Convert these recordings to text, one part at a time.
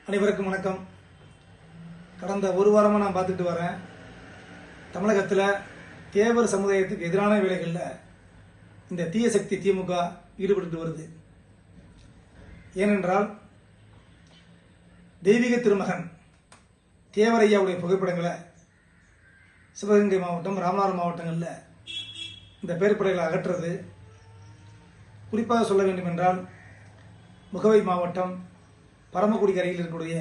அனைவருக்கும் வணக்கம். கடந்த ஒரு வாரமாக நான் பார்த்துட்டு வரேன். தமிழகத்தில் தேவர் சமுதாயத்துக்கு எதிரான வேலைகளில் இந்த தீய சக்தி திமுக ஈடுபட்டு வருது. ஏனென்றால் தெய்வீக திருமகன் தேவரையாவுடைய புகைப்படங்களை சிவகங்கை மாவட்டம், ராமநாதபுரம் மாவட்டங்களில் இந்த பேர்படைகளை அகற்றுறது. குறிப்பாக சொல்ல வேண்டும் என்றால் முகவை மாவட்டம் பரமக்குடி கரையில் இருக்கக்கூடிய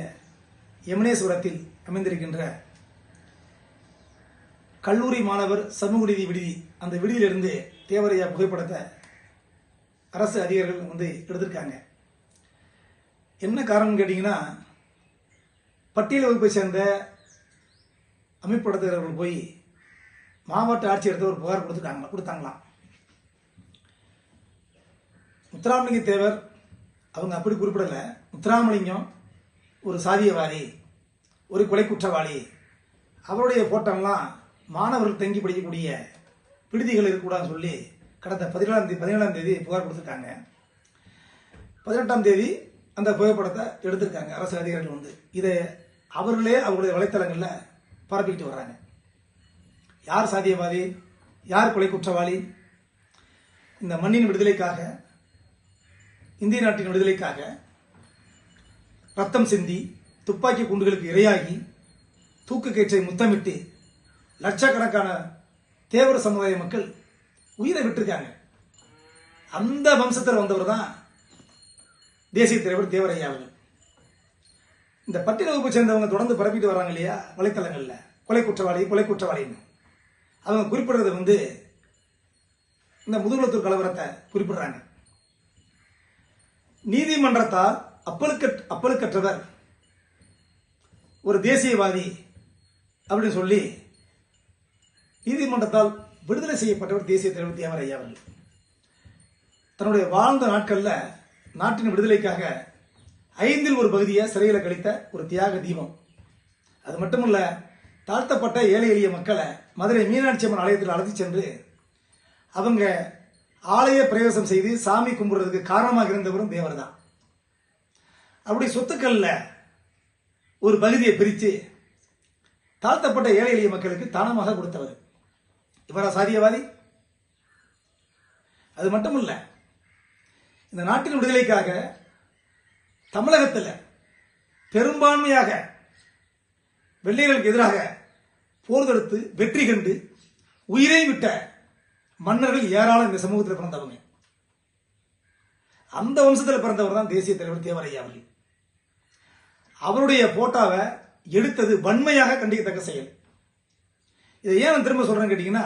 யமுனேஸ்வரத்தில் அமைந்திருக்கின்ற கல்லூரி மாணவர் சமூக நீதி விடுதி, அந்த விடுதியிலிருந்து தேவரையா புகைப்படத்தை அரசு அதிகாரிகள் எடுத்திருக்காங்க. என்ன காரணம் கேட்டீங்கன்னா, பட்டியல் வகுப்பை சேர்ந்த அமைப்படுத்துகிறவர்கள் போய் மாவட்ட ஆட்சியர்கிட்ட ஒரு புகார் கொடுத்தாங்களாம். முத்துராமலிங்க தேவர் அவங்க அப்படி குறிப்பிடலை. முத்துராமலிங்கம் ஒரு சாதியவாதி, ஒரு கொலை குற்றவாளி, அவருடைய போட்டோம்லாம் மாணவர்கள் தங்கி படிக்கக்கூடிய விடுதிகள் இருக்கக்கூடாதுன்னு சொல்லி கடந்த 17ஆம் தேதி புகார் கொடுத்துருக்காங்க. 18ஆம் தேதி அந்த புகைப்படத்தை எடுத்திருக்காங்க அரசு அதிகாரிகள். இதை அவர்களே அவருடைய வலைத்தளங்களில் பரப்பிக்கிட்டு வர்றாங்க. யார் சாதியவாதி, யார் கொலை குற்றவாளி? இந்த மண்ணின் விடுதலைக்காக, இந்திய நாட்டின் விடுதலைக்காக ரத்தம் சிந்தி, துப்பாக்கி குண்டுகளுக்கு இரையாகி, தூக்கு கயிற்றை முத்தமிட்டு லட்சக்கணக்கான தேவர் சமுதாய மக்கள் உயிரை விட்டிருக்காங்க. அந்த வம்சத்தில் வந்தவர் தான் தேசிய தலைவர் தேவரையா அவர்கள். இந்த பட்டியல் வகுப்பை சேர்ந்தவங்க தொடர்ந்து பரப்பிட்டு வராங்க இல்லையா வலைத்தளங்களில், கொலை குற்றவாளின்னு. அவங்க குறிப்பிடுறது இந்த முதுகுளத்தூர் கலவரத்தை குறிப்பிடுறாங்க. நீதிமன்றத்தால் அப்பலுக்கற்றவர் ஒரு தேசியவாதி அப்படின்னு சொல்லி நீதிமன்றத்தால் விடுதலை செய்யப்பட்டவர் தேசிய தலைவர் தேவரையா அவர்கள். தன்னுடைய வாழ்ந்த நாட்கள்ல நாட்டின் விடுதலைக்காக 5இல் ஒரு பகுதியை சிறையில் கழித்த ஒரு தியாக தீபம். அது மட்டுமல்ல, தாழ்த்தப்பட்ட ஏழை எளிய மக்களை மதுரை மீனாட்சி அம்மன் ஆலயத்தில் அழைத்து சென்று அவங்க ஆலய பிரவேசம் செய்து சாமி கும்பிடுறதுக்கு காரணமாக இருந்தவரும் தேவர் தான். அப்படி சொத்துக்கள்ல ஒரு பகுதியை பிரித்து தாழ்த்தப்பட்ட ஏழை எளிய மக்களுக்கு தானமாக கொடுத்தவர். இவரா சாதியவாதி? அது மட்டுமல்ல, இந்த நாட்டின் விடுதலைக்காக தமிழகத்தில் பெரும்பான்மையாக வெள்ளையர்களுக்கு எதிராக போர் தொடுத்து வெற்றி கண்டு உயிரை விட்ட மன்னர்கள் ஏராளம் இந்த சமூகத்தில் பிறந்தவங்க. அந்த வம்சத்தில் பிறந்தவர் தான் தேசிய தலைவர் தேவரையா அவர்கள். அவருடைய போட்டோவை எடுத்தது வன்மையாக கண்டிக்கத்தக்க செயல். இதை ஏன் நான் திரும்ப சொல்றேன்னு கேட்டீங்கன்னா,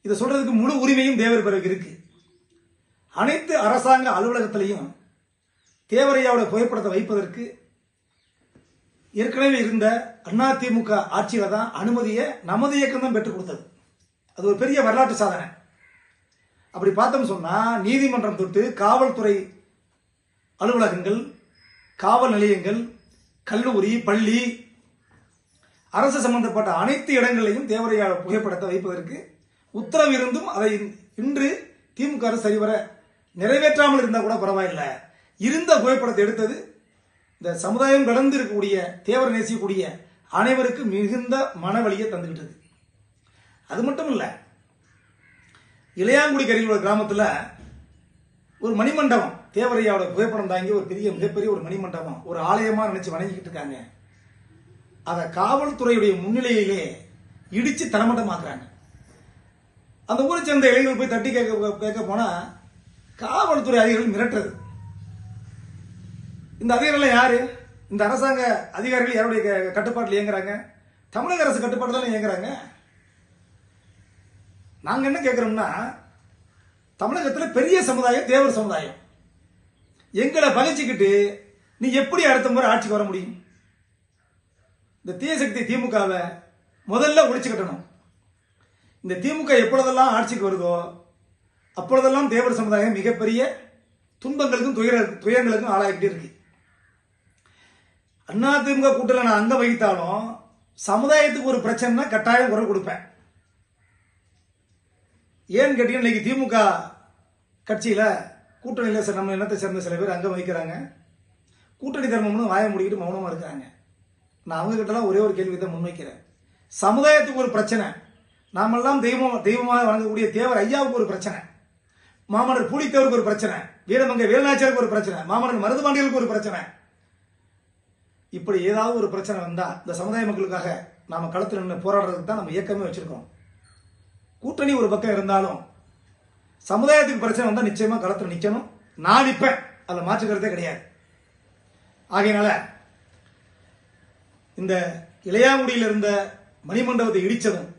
இதை சொல்றதுக்கு முழு உரிமையும் தேவர் பிறகு இருக்கு. அனைத்து அரசாங்க அலுவலகத்திலையும் தேவரையாவோட புகைப்படத்தை வைப்பதற்கு ஏற்கனவே இருந்த அதிமுக ஆட்சியில தான் அனுமதியை நமது இயக்கம் தான் பெற்றுக் கொடுத்தது. அது ஒரு பெரிய வரலாற்று சாதனை. அப்படி பார்த்தோம் சொன்னா, நீதிமன்றம் தொட்டு காவல்துறை அலுவலகங்கள், காவல் நிலையங்கள், கல்லூரி, பள்ளி, அரசு சம்பந்தப்பட்ட அனைத்து இடங்களிலையும் தேவரையா புகைப்படத்தை வைப்பதற்கு உத்தரவு இருந்தும் அதை இன்று திமுக அரசு சரிவர நிறைவேற்றாமல் இருந்தால் கூட பரவாயில்லை, இருந்த புகைப்படத்தை எடுத்தது இந்த சமுதாயம் கடந்து இருக்கக்கூடிய தேவர் நேசிக்கக்கூடிய அனைவருக்கு மிகுந்த மனவலியை தந்துகிட்டது. அது மட்டும் இல்ல, இளையாங்குடி கரையில் ஒரு கிராமத்தில் ஒரு மணிமண்டபம், தேவரையாவோட புகைப்படம் தாங்கி ஒரு மிகப்பெரிய ஒரு மணிமண்டபம், ஒரு ஆலயமா நினைச்சு வணங்கிக்கிட்டு இருக்காங்க. அதை காவல்துறையுடைய முன்னிலையிலே இடிச்சு தரமட்டமாக்குறாங்க. அந்த ஊரை சேர்ந்த இளைஞர்கள் போய் தட்டி கேட்க போனா காவல்துறை அதிகாரிகள் மிரட்டுறது. இந்த அதிகாரிகள் யாரு? இந்த அரசாங்க அதிகாரிகள் யாருடைய கட்டுப்பாட்டில் இயங்குறாங்க? தமிழக அரசு கட்டுப்பாடு தான் இயங்குறாங்க. நாங்க என்ன கேட்கிறோம்னா, தமிழகத்தில் பெரிய சமுதாயம் தேவர் சமுதாயம், எங்களை பகிச்சுக்கிட்டு நீ எப்படி அடுத்த முறை ஆட்சிக்கு வர முடியும்? இந்த தீய சக்தி திமுகவை முதல்ல ஒழிச்சு கட்டணும். இந்த திமுக எப்பொழுதெல்லாம் ஆட்சிக்கு வருதோ அப்பொழுதெல்லாம் தேவர் சமுதாயம் மிகப்பெரிய துன்பங்களுக்கும் துயரங்களுக்கும் ஆளாகிட்டே இருக்கு. அதிமுக கூட்டத்தில் நான் அங்க வகித்தாலும் சமுதாயத்துக்கு ஒரு பிரச்சனைனா கட்டாயம் குரல் கொடுப்பேன். ஏன்னு கேட்டீங்கன்னா, இன்னைக்கு திமுக கட்சியில் கூட்டணியில் நம்ம இனத்தை சேர்ந்த சில பேர் அங்கம் வகிக்கிறாங்க. கூட்டணி தர்மம்னு வாய முடிக்கிட்டு மௌனமா இருக்கிறாங்க. நான் அவங்க கிட்டலாம் ஒரே ஒரு கேள்வி தான் முன்வைக்கிறேன். சமுதாயத்துக்கு ஒரு பிரச்சனை, நாமெல்லாம் தெய்வமாக வழங்கக்கூடிய தேவர் ஐயாவுக்கு ஒரு பிரச்சனை, மாமன்னர் பூலித்தேவருக்கு ஒரு பிரச்சனை, வீரமங்கை வேலுநாச்சியாருக்கு ஒரு பிரச்சனை, மாமன்னர் மருதுபாண்டியருக்கு ஒரு பிரச்சனை. இப்படி ஏதாவது ஒரு பிரச்சனை வந்தா இந்த சமுதாய மக்களுக்காக நாம களத்தில் நின்று போராடுறதுக்கு தான் நம்ம இயக்கமே வச்சிருக்கோம். கூட்டணி ஒரு பக்கம் இருந்தாலும் சமுதாயத்துக்கு பிரச்சனை வந்தா நிச்சயமா களத்தில் நிக்கணும். நான் நிற்பேன், அதில் மாற்றுக்கிறதே கிடையாது. ஆகையினால இந்த இளையாங்குடியில் இருந்த மணிமண்டபத்தை இடிச்சதும்,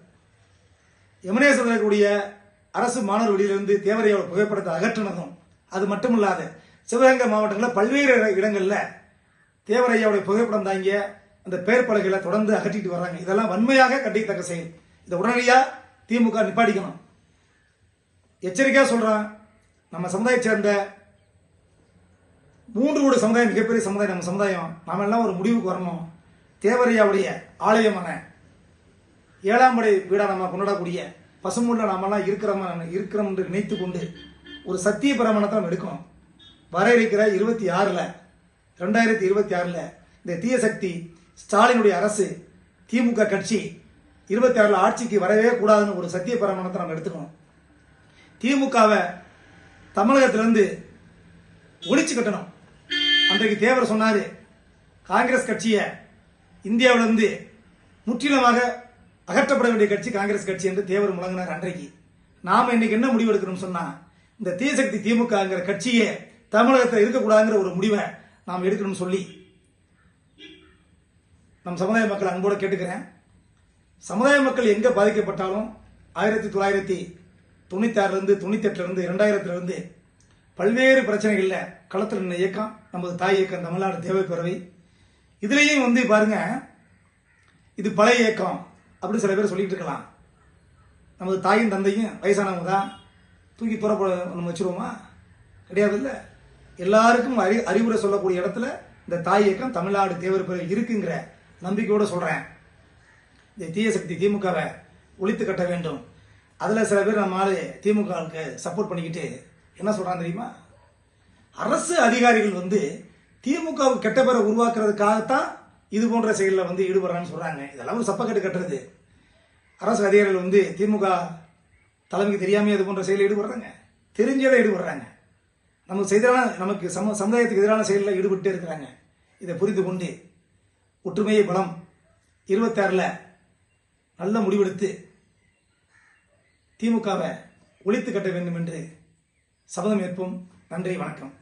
எமனேசன் இருக்கக்கூடிய அரசு மாணவர் விடுதியிலிருந்து தேவரையோட புகைப்படத்தை அகற்றினதும், அது மட்டுமில்லாத சிவகங்கை மாவட்டங்களில் பல்வேறு இடங்களில் தேவரையாவுடைய புகைப்படம் தாங்கிய அந்த பெயர் பலகைகளை தொடர்ந்து அகற்றிட்டு வர்றாங்க. இதெல்லாம் வன்மையாக கண்டிக்கத்தக்க செயல். இதை உடனடியாக திமுக நிப்பாட்டிக்கணும். எச்சரிக்கையா சொல்றான். நம்ம சமுதாயத்தை சேர்ந்த 3 கோடி சமுதாயம் மிகப்பெரிய சமுதாயம் நம்ம சமுதாயம். நாம எல்லாம் ஒரு முடிவுக்கு வரணும். தேவரையாவுடைய ஆலயமான 7ஆம் படை வீடா நம்ம கொண்டாடக்கூடிய பசுமுள்ள நாமெல்லாம் இருக்கிறோம் என்று நினைத்து கொண்டு ஒரு சத்திய பிரமாணத்தை நம்ம எடுக்கணும். வர இருக்கிற 2026 இந்த தீய சக்தி ஸ்டாலினுடைய அரசு திமுக கட்சி 26 ஆட்சிக்கு வரவே கூடாதுன்னு ஒரு சத்திய பிரமாணத்தை நம்ம எடுத்துக்கணும். திமுகவை தமிழகத்திலிருந்து ஒழிச்சு கட்டணும். அன்றைக்கு தேவர் சொன்னாரு, காங்கிரஸ் கட்சியை இந்தியாவிலிருந்து முற்றிலுமாக அகற்றப்பட வேண்டிய கட்சி காங்கிரஸ் கட்சி என்று தேவர் முழங்கினார். அன்றைக்கு நாம இன்னைக்கு என்ன முடிவு எடுக்கணும் சொன்னா, இந்த தீயசக்தி திமுகங்கிற கட்சியே தமிழகத்தில் இருக்கக்கூடாதுங்கிற ஒரு முடிவை நாம் எடுக்கணும்னு சொல்லி நம் சமுதாய மக்கள் அன்போடு கேட்டுக்கிறேன். சமுதாய மக்கள் எங்க பாதிக்கப்பட்டாலும் 1996 98 2000 பல்வேறு பிரச்சனைகள்ல களத்தில் நின்ற இயக்கம் நமது தாய் இயக்கம் தமிழ்நாடு தேவை பேரவை. இதுலயும் பாருங்க, இது பழைய இயக்கம் அப்படின்னு சில பேர் சொல்லிட்டு இருக்கலாம். நமது தாயும் தந்தையும் வயசானவங்க தான், தூக்கி துறப்ப நம்ம வச்சிருவோமா? கிடையாது. இல்ல, எல்லாருக்கும் அறிவுரை சொல்லக்கூடிய இடத்துல இந்த தாய் இயக்கம் தமிழ்நாடு தேவர் பேரவை இருக்குங்கிற நம்பிக்கையோட சொல்றேன். இந்த தீய சக்தி திமுகவை ஒழித்து கட்ட வேண்டும். அதுல சில பேர் நம்ம திமுகவுக்கு சப்போர்ட் பண்ணிக்கிட்டு என்ன சொல்றாங்க தெரியுமா? அரசு அதிகாரிகள் திமுகவுக்கு கெட்ட பேரை உருவாக்குறதுக்காகத்தான் இது போன்ற செயலில் ஈடுபடுறான்னு சொல்றாங்க. இதெல்லாம் ஒரு சப்பக்கட்டு கட்டுறது. அரசு அதிகாரிகள் திமுக தலைமைக்கு தெரியாம இது போன்ற செயலில் ஈடுபடுறாங்க, தெரிஞ்சதை ஈடுபடுறாங்க. நமக்கு சமுதாயத்துக்கு எதிரான செயலில் ஈடுபட்டு இருக்கிறாங்க. இதை புரிந்து கொண்டு ஒற்றுமையை பலம் 26 நல்ல முடிவெடுத்து திமுகவை ஒழித்து கட்ட வேண்டும் என்று சபதம் ஏற்போம். நன்றி, வணக்கம்.